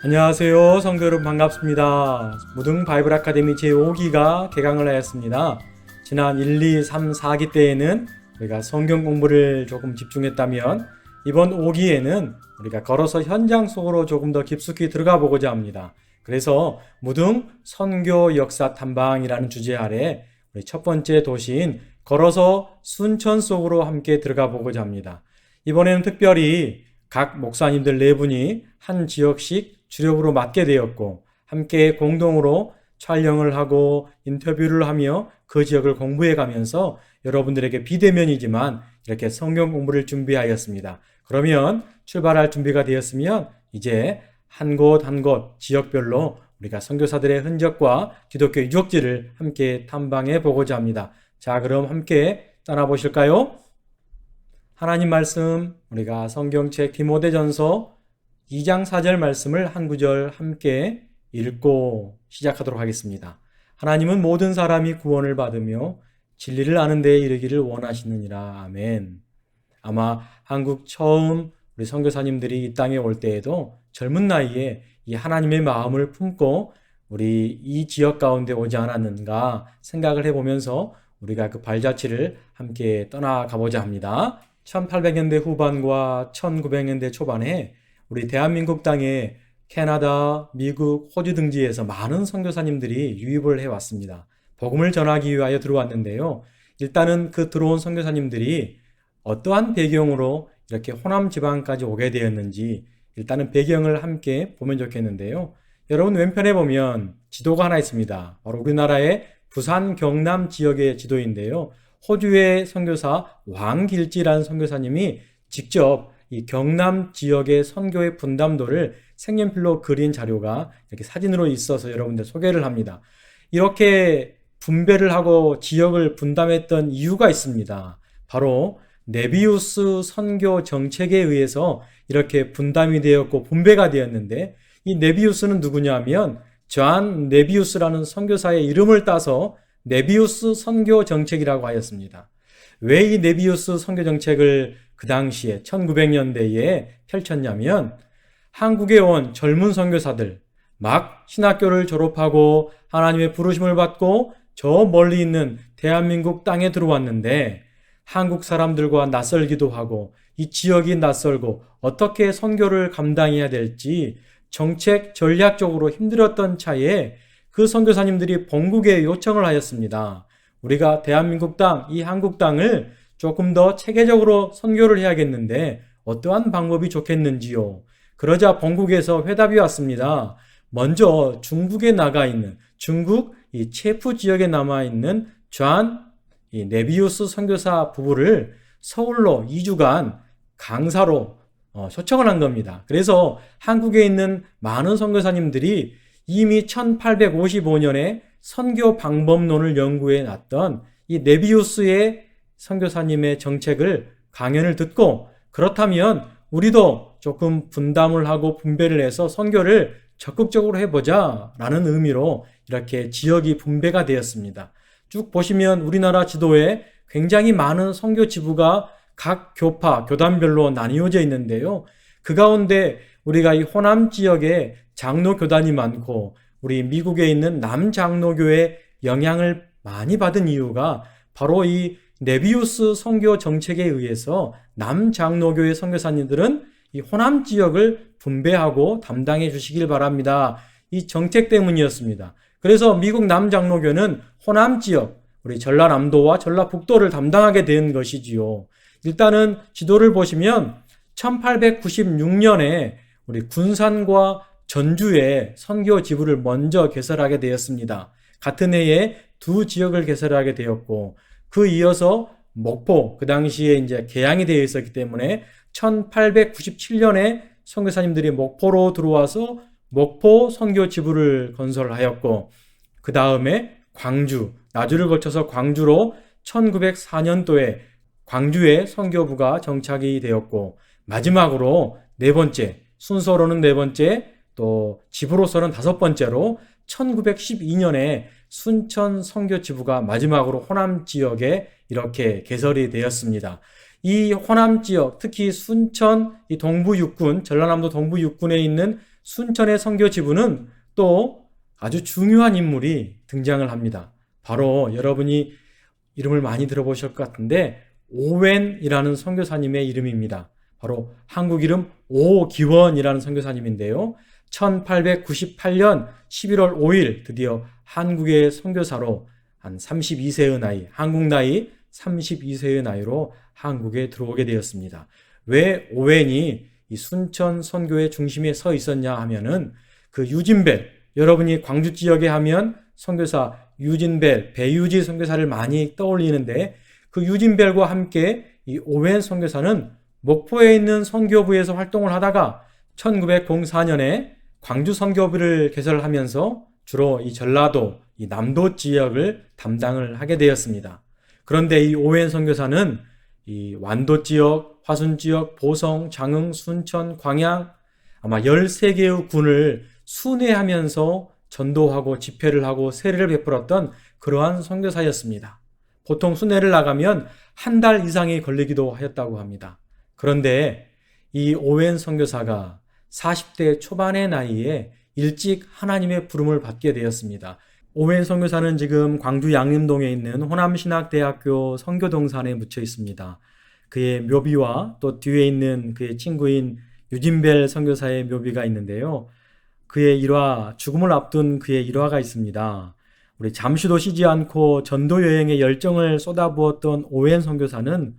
안녕하세요. 성도 여러분 반갑습니다. 무등 바이블 아카데미 제5기가 개강을 하였습니다. 지난 1, 2, 3, 4기 때에는 우리가 성경 공부를 조금 집중했다면 이번 5기에는 우리가 걸어서 현장 속으로 조금 더 깊숙이 들어가 보고자 합니다. 그래서 무등 선교 역사 탐방이라는 주제 아래 우리 첫 번째 도시인 걸어서 순천 속으로 함께 들어가 보고자 합니다. 이번에는 특별히 각 목사님들 네 분이 한 지역씩 주력으로 맡게 되었고 함께 공동으로 촬영을 하고 인터뷰를 하며 그 지역을 공부해 가면서 여러분들에게 비대면이지만 이렇게 성경 공부를 준비하였습니다. 그러면 출발할 준비가 되었으면 이제 한 곳 한 곳 지역별로 우리가 선교사들의 흔적과 기독교 유적지를 함께 탐방해 보고자 합니다. 자, 그럼 함께 떠나보실까요? 하나님 말씀, 우리가 성경책 디모데전서 2장 4절 말씀을 한 구절 함께 읽고 시작하도록 하겠습니다. 하나님은 모든 사람이 구원을 받으며 진리를 아는 데에 이르기를 원하시느니라. 아멘. 아마 한국 처음 우리 선교사님들이 이 땅에 올 때에도 젊은 나이에 이 하나님의 마음을 품고 우리 이 지역 가운데 오지 않았는가 생각을 해보면서 우리가 그 발자취를 함께 떠나가보자 합니다. 1800년대 후반과 1900년대 초반에 우리 대한민국 땅에 캐나다, 미국, 호주 등지에서 많은 선교사님들이 유입을 해왔습니다. 복음을 전하기 위하여 들어왔는데요. 일단은 그 들어온 선교사님들이 어떠한 배경으로 이렇게 호남 지방까지 오게 되었는지 일단은 배경을 함께 보면 좋겠는데요. 여러분 왼편에 보면 지도가 하나 있습니다. 바로 우리나라의 부산 경남 지역의 지도인데요. 호주의 선교사 왕길지라는 선교사님이 직접 이 경남 지역의 선교의 분담도를 색연필로 그린 자료가 이렇게 사진으로 있어서 여러분들 소개를 합니다. 이렇게 분배를 하고 지역을 분담했던 이유가 있습니다. 바로 네비우스 선교 정책에 의해서 이렇게 분담이 되었고 분배가 되었는데 이 네비우스는 누구냐면 존 네비우스라는 선교사의 이름을 따서 네비우스 선교 정책이라고 하였습니다. 왜 이 네비우스 선교 정책을 그 당시에 1900년대에 펼쳤냐면 한국에 온 젊은 선교사들 막 신학교를 졸업하고 하나님의 부르심을 받고 저 멀리 있는 대한민국 땅에 들어왔는데 한국 사람들과 낯설기도 하고 이 지역이 낯설고 어떻게 선교를 감당해야 될지 정책 전략적으로 힘들었던 차에 그 선교사님들이 본국에 요청을 하였습니다. 우리가 대한민국 땅, 이 한국 땅을 조금 더 체계적으로 선교를 해야겠는데 어떠한 방법이 좋겠는지요. 그러자 본국에서 회답이 왔습니다. 먼저 중국에 나가 있는 중국 이 체프 지역에 남아 있는 존 네비우스 선교사 부부를 서울로 2주간 강사로 초청을 한 겁니다. 그래서 한국에 있는 많은 선교사님들이 이미 1855년에 선교 방법론을 연구해 놨던 이 네비우스의 선교사님의 정책을 강연을 듣고 그렇다면 우리도 조금 분담을 하고 분배를 해서 선교를 적극적으로 해보자 라는 의미로 이렇게 지역이 분배가 되었습니다. 쭉 보시면 우리나라 지도에 굉장히 많은 선교 지부가 각 교파, 교단별로 나뉘어져 있는데요. 그 가운데 우리가 이 호남 지역에 장로 교단이 많고 우리 미국에 있는 남장로교의 영향을 많이 받은 이유가 바로 이 네비우스 선교 정책에 의해서 남장로교의 선교사님들은 이 호남 지역을 분배하고 담당해 주시길 바랍니다. 이 정책 때문이었습니다. 그래서 미국 남장로교는 호남 지역, 우리 전라남도와 전라북도를 담당하게 된 것이지요. 일단은 지도를 보시면 1896년에 우리 군산과 전주에 선교 지부를 먼저 개설하게 되었습니다. 같은 해에 두 지역을 개설하게 되었고 그 이어서 목포, 그 당시에 이제 개항이 되어 있었기 때문에 1897년에 선교사님들이 목포로 들어와서 목포 선교 지부를 건설하였고 그 다음에 광주, 나주를 거쳐서 광주로 1904년도에 광주에 선교부가 정착이 되었고 마지막으로 네 번째, 순서로는 네 번째, 또 지부로서는 다섯 번째로 1912년에 순천 선교지부가 마지막으로 호남 지역에 이렇게 개설이 되었습니다. 이 호남 지역, 특히 순천 이 동부 육군, 전라남도 동부 육군에 있는 순천의 선교 지부는 또 아주 중요한 인물이 등장을 합니다. 바로 여러분이 이름을 많이 들어보실 것 같은데 오웬이라는 선교사님의 이름입니다. 바로 한국 이름 오기원이라는 선교사님인데요. 1898년 11월 5일 드디어 한국의 선교사로 한 32세의 나이, 한국 나이 32세의 나이로 한국에 들어오게 되었습니다. 왜 오웬이 이 순천 선교의 중심에 서 있었냐 하면은 그 유진벨, 여러분이 광주 지역에 하면 선교사 유진벨, 배유지 선교사를 많이 떠올리는데 그 유진벨과 함께 이 오웬 선교사는 목포에 있는 선교부에서 활동을 하다가 1904년에 광주 선교부를 개설하면서 주로 이 전라도, 이 남도 지역을 담당을 하게 되었습니다. 그런데 이 오웬 선교사는 이 완도 지역, 화순 지역, 보성, 장흥, 순천, 광양 아마 13개의 군을 순회하면서 전도하고 집회를 하고 세례를 베풀었던 그러한 선교사였습니다. 보통 순회를 나가면 한 달 이상이 걸리기도 하였다고 합니다. 그런데 이 오웬 선교사가 40대 초반의 나이에 일찍 하나님의 부름을 받게 되었습니다. 오웬 선교사는 지금 광주 양림동에 있는 호남신학대학교 선교동산에 묻혀 있습니다. 그의 묘비와 또 뒤에 있는 그의 친구인 유진벨 선교사의 묘비가 있는데요. 그의 일화, 죽음을 앞둔 그의 일화가 있습니다. 우리 잠시도 쉬지 않고 전도 여행에 열정을 쏟아부었던 오웬 선교사는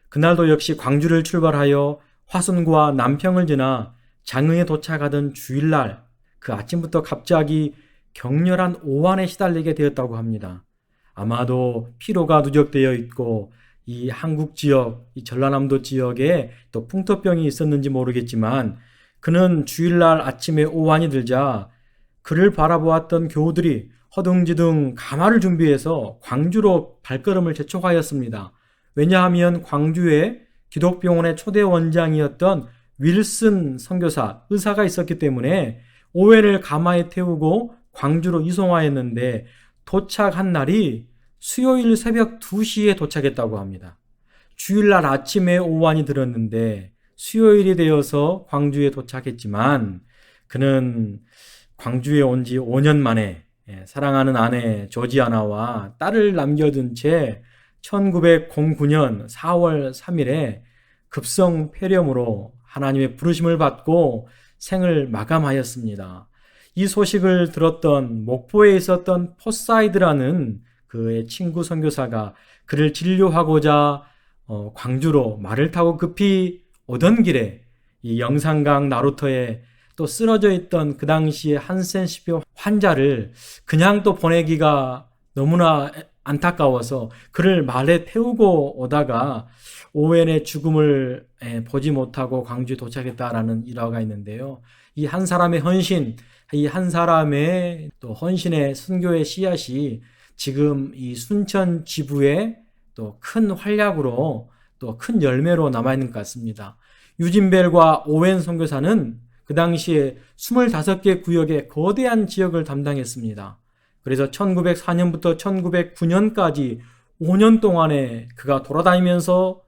그날도 역시 광주를 출발하여 화순과 남평을 지나 장흥에 도착하던 주일날 그 아침부터 갑자기 격렬한 오한에 시달리게 되었다고 합니다. 아마도 피로가 누적되어 있고 이 한국 지역, 이 전라남도 지역에 또 풍토병이 있었는지 모르겠지만 그는 주일날 아침에 오한이 들자 그를 바라보았던 교우들이 허둥지둥 가마를 준비해서 광주로 발걸음을 재촉하였습니다. 왜냐하면 광주에 기독병원의 초대 원장이었던 윌슨 선교사, 의사가 있었기 때문에 오웬을 가마에 태우고 광주로 이송하였는데 도착한 날이 수요일 새벽 2시에 도착했다고 합니다. 주일날 아침에 오한이 들었는데 수요일이 되어서 광주에 도착했지만 그는 광주에 온 지 5년 만에 사랑하는 아내 조지아나와 딸을 남겨둔 채 1909년 4월 3일에 급성 폐렴으로 하나님의 부르심을 받고 생을 마감하였습니다. 이 소식을 들었던 목포에 있었던 포사이드라는 그의 친구 선교사가 그를 진료하고자 광주로 말을 타고 급히 오던 길에 이 영산강 나루터에 또 쓰러져 있던 그 당시에 한센시병 환자를 그냥 또 보내기가 너무나 안타까워서 그를 말에 태우고 오다가 오웬의 죽음을 보지 못하고 광주에 도착했다라는 일화가 있는데요. 이 한 사람의 헌신, 이 한 사람의 또 헌신의 순교의 씨앗이 지금 이 순천 지부에 또 큰 활약으로 또 큰 열매로 남아있는 것 같습니다. 유진벨과 오웬 선교사는 그 당시에 25개 구역의 거대한 지역을 담당했습니다. 그래서 1904년부터 1909년까지 5년 동안에 그가 돌아다니면서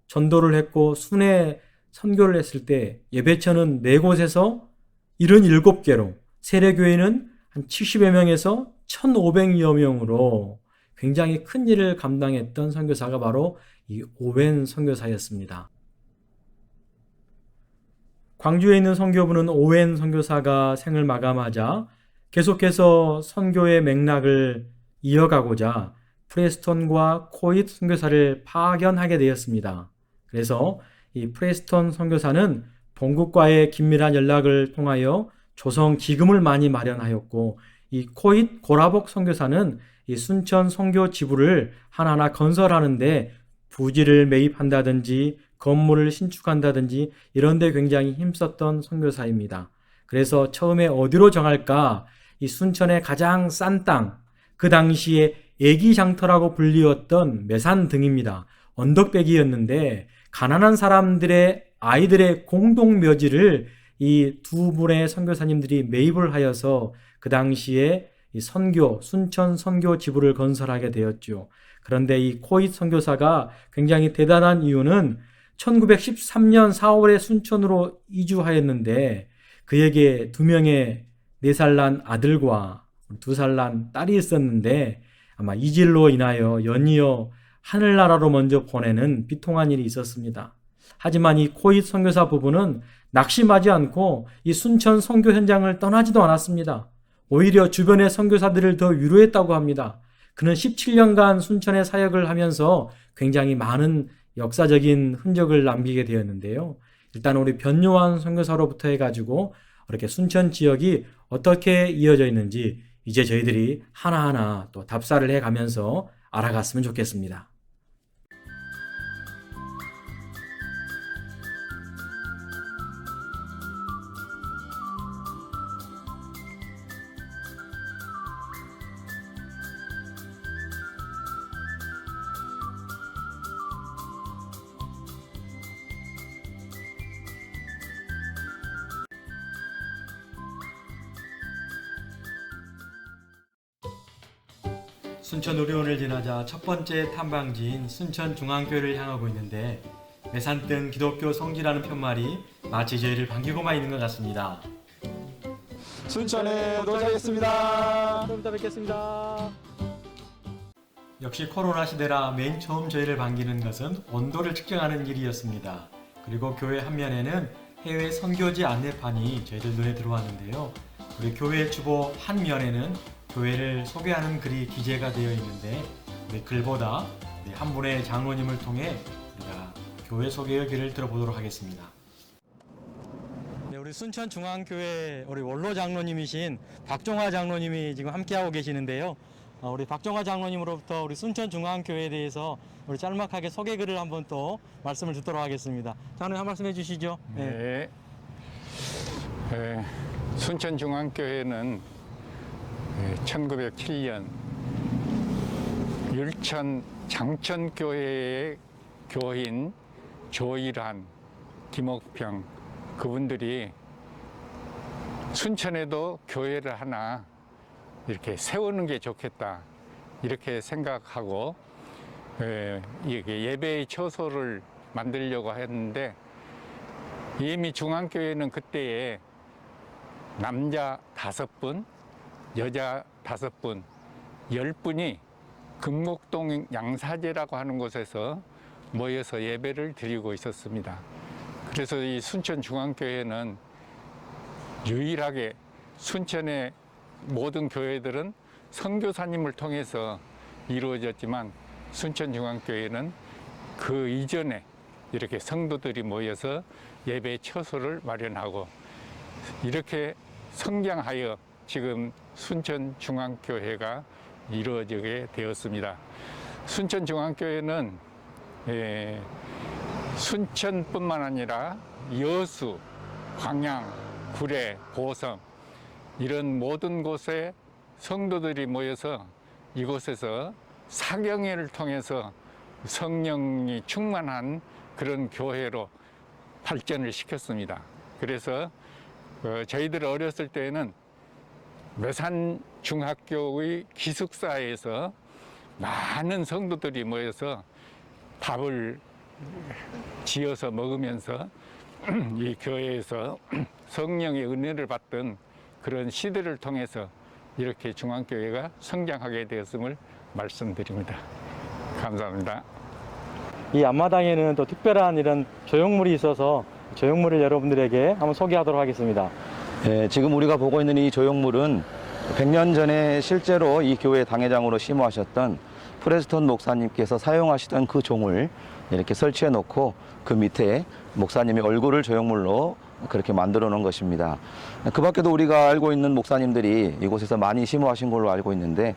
전도를 했고 순회 선교를 했을 때 예배처는 4곳에서 77개로 세례교회는 한 70여 명에서 1,500여 명으로 굉장히 큰 일을 감당했던 선교사가 바로 이 오웬 선교사였습니다. 광주에 있는 선교부는 오웬 선교사가 생을 마감하자 계속해서 선교의 맥락을 이어가고자 프레스턴과 코잇 선교사를 파견하게 되었습니다. 그래서 이 프레스턴 선교사는 본국과의 긴밀한 연락을 통하여 조성 기금을 많이 마련하였고 이 코잇 고라복 선교사는 이 순천 선교 지부를 하나하나 건설하는데 부지를 매입한다든지 건물을 신축한다든지 이런 데 굉장히 힘썼던 선교사입니다. 그래서 처음에 어디로 정할까? 이 순천의 가장 싼 땅, 그 당시에 애기장터라고 불리웠던 매산 등입니다. 언덕배기였는데 가난한 사람들의 아이들의 공동 묘지를 이 두 분의 선교사님들이 매입을 하여서 그 당시에 이 선교, 순천 선교 지부를 건설하게 되었죠. 그런데 이 코잇 선교사가 굉장히 대단한 이유는 1913년 4월에 순천으로 이주하였는데 그에게 2명의 4살 난 아들과 2살 난 딸이 있었는데 아마 이질로 인하여 연이어 하늘나라로 먼저 보내는 비통한 일이 있었습니다. 하지만 이 코잇 선교사 부부는 낙심하지 않고 이 순천 선교 현장을 떠나지도 않았습니다. 오히려 주변의 선교사들을 더 위로했다고 합니다. 그는 17년간 순천의 사역을 하면서 굉장히 많은 역사적인 흔적을 남기게 되었는데요. 일단 우리 변요한 선교사로부터 해가지고 이렇게 순천 지역이 어떻게 이어져 있는지 이제 저희들이 하나하나 또 답사를 해가면서 알아갔으면 좋겠습니다. 순천 우리원을 지나자 첫 번째 탐방지인 순천중앙교회를 향하고 있는데 외산뜬 기독교 성지라는 편말이 마치 저희를 반기고만 있는 것 같습니다. 순천에 도착했습니다. 좀 이따 뵙겠습니다. 역시 코로나 시대라 맨 처음 저희를 반기는 것은 온도를 측정하는 일이었습니다. 그리고 교회 한면에는 해외 선교지 안내판이 저희들 눈에 들어왔는데요. 우리 교회 주보 한 면에는 교회를 소개하는 글이 기재가 되어 있는데 우리 글보다 우리 한 분의 장로님을 통해 우리가 교회 소개의 글을 들어보도록 하겠습니다. 네, 우리 순천중앙교회 우리 원로 장로님이신 박종화 장로님이 지금 함께하고 계시는데요. 우리 박종화 장로님으로부터 우리 순천중앙교회에 대해서 우리 짤막하게 소개글을 한번 또 말씀을 듣도록 하겠습니다. 장로님 한 말씀 해주시죠. 네. 순천중앙교회는 1907년 율천 장천교회의 교인 조일한, 김옥평 그분들이 순천에도 교회를 하나 이렇게 세우는 게 좋겠다 이렇게 생각하고 이게 예배의 처소를 만들려고 했는데 이미 중앙교회는 그때에 남자 5분, 여자 5분, 10분이 금곡동 양사제라고 하는 곳에서 모여서 예배를 드리고 있었습니다. 그래서 이 순천중앙교회는 유일하게 순천의 모든 교회들은 선교사님을 통해서 이루어졌지만 순천중앙교회는 그 이전에 이렇게 성도들이 모여서 예배 처소를 마련하고 이렇게 성장하여 지금 순천중앙교회가 이루어지게 되었습니다. 순천중앙교회는 순천뿐만 아니라 여수, 광양, 구례, 보성 이런 모든 곳에 성도들이 모여서 이곳에서 사경회를 통해서 성령이 충만한 그런 교회로 발전을 시켰습니다. 그래서 저희들 어렸을 때에는 외산중학교의 기숙사에서 많은 성도들이 모여서 밥을 지어서 먹으면서 이 교회에서 성령의 은혜를 받던 그런 시대를 통해서 이렇게 중앙교회가 성장하게 되었음을 말씀드립니다. 감사합니다. 이 앞마당에는 또 특별한 이런 조형물이 있어서 조형물을 여러분들에게 한번 소개하도록 하겠습니다. 지금 우리가 보고 있는 이 조형물은 100년 전에 실제로 이 교회 당회장으로 심호하셨던 프레스턴 목사님께서 사용하시던 그 종을 이렇게 설치해 놓고 그 밑에 목사님의 얼굴을 조형물로 그렇게 만들어 놓은 것입니다. 그 밖에도 우리가 알고 있는 목사님들이 이곳에서 많이 심호하신 걸로 알고 있는데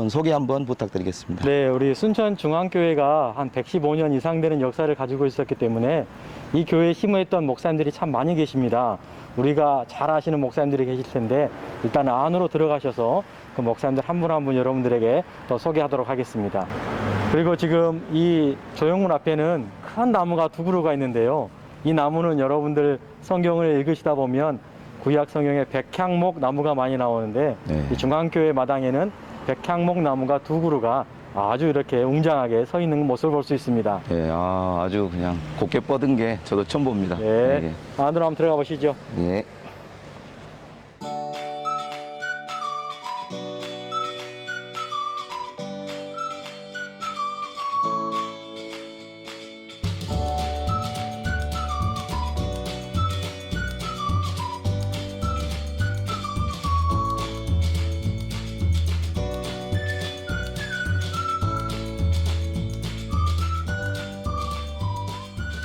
소개 한번 부탁드리겠습니다. 네, 우리 순천중앙교회가 한 115년 이상 되는 역사를 가지고 있었기 때문에 이 교회에 심호했던 목사님들이 참 많이 계십니다. 우리가 잘 아시는 목사님들이 계실 텐데 일단 안으로 들어가셔서 그 목사님들 한 분 한 분 여러분들에게 또 소개하도록 하겠습니다. 그리고 지금 이 조형물 앞에는 큰 나무가 2그루가 있는데요. 이 나무는 여러분들 성경을 읽으시다 보면 구약 성경에 백향목 나무가 많이 나오는데 이 중앙교회 마당에는 백향목 나무가 2그루가 아주 이렇게 웅장하게 서 있는 모습을 볼 수 있습니다. 예, 아주 그냥 곱게 뻗은 게 저도 처음 봅니다. 네. 안으로 한번 들어가 보시죠. 예.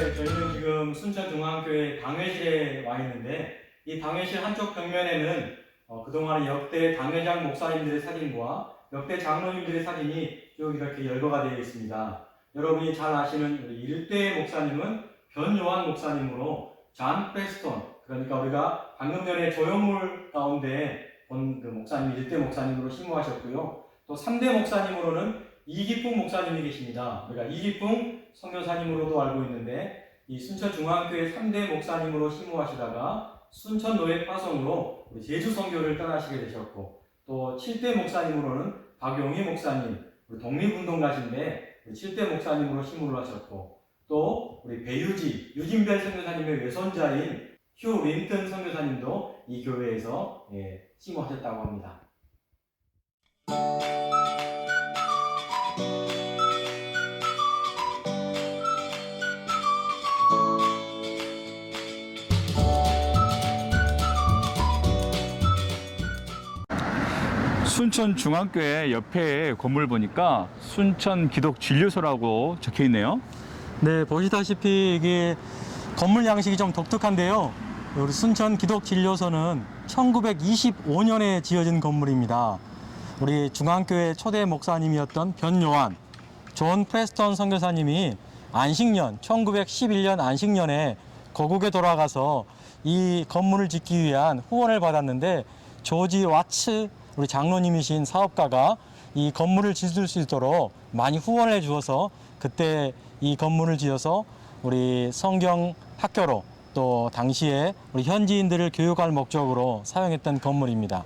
저희는 지금 순천중앙교회 당회실에 와 있는데 이 당회실 한쪽 벽면에는 그동안 역대 당회장 목사님들의 사진과 역대 장로님들의 사진이 쭉 이렇게 열거가 되어 있습니다. 여러분이 잘 아시는 우리 일대 목사님은 변요한 목사님으로 존 프레스톤, 그러니까 우리가 방금 전에 조형물 가운데 본 그 목사님, 일대 목사님으로 심무하셨고요. 또 3대 목사님으로는 이기풍 목사님이 계십니다. 우리가 이기풍 선교사님으로도 알고 있는데 이 순천중앙교회 3대 목사님으로 심무하시다가 순천노예 파송으로 우리 제주 선교를 떠나시게 되셨고, 또 7대 목사님으로는 박용희 목사님, 우리 독립운동가신데 7대 목사님으로 심무를 하셨고, 또 우리 배유지, 유진별 선교사님의 외손자인 휴 윈튼 선교사님도 이 교회에서 심무하셨다고 합니다. 순천중앙교회 옆에 건물 보니까 순천 기독 진료소라고 적혀 있네요. 네, 보시다시피 이게 건물 양식이 좀 독특한데요. 우리 순천 기독 진료소는 1925년에 지어진 건물입니다. 우리 중앙교회 초대 목사님이었던 변요한, 존 프레스턴 선교사님이 안식년, 1911년 안식년에 고국에 돌아가서 이 건물을 짓기 위한 후원을 받았는데, 조지 와츠 우리 장로님이신 사업가가 이 건물을 짓을 수 있도록 많이 후원을 해 주어서 그때 이 건물을 지어서 우리 성경 학교로, 또 당시에 우리 현지인들을 교육할 목적으로 사용했던 건물입니다.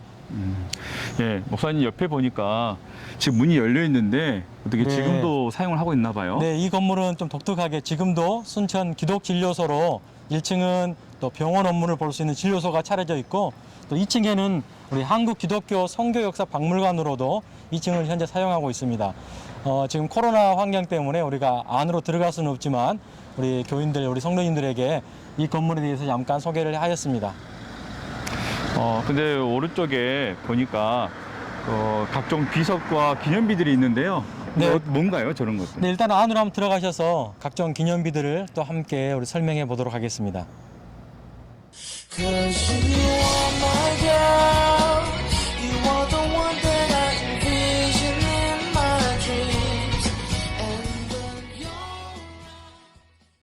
예, 목사님 옆에 보니까 지금 문이 열려 있는데 어떻게 네. 지금도 사용을 하고 있나 봐요. 네, 이 건물은 좀 독특하게 지금도 순천 기독진료소로 1층은 또 병원 업무를 볼 수 있는 진료소가 차려져 있고, 또 2층에는 우리 한국 기독교 선교역사 박물관으로도 2층을 현재 사용하고 있습니다. 지금 코로나 환경 때문에 우리가 안으로 들어갈 수는 없지만 우리 교인들, 우리 성도님들에게 이 건물에 대해서 잠깐 소개를 하였습니다. 근데 오른쪽에 보니까 각종 비석과 기념비들이 있는데요. 네. 뭔가요, 저런 것들? 네, 일단 안으로 한번 들어가셔서 각종 기념비들을 또 함께 우리 설명해 보도록 하겠습니다. Cause you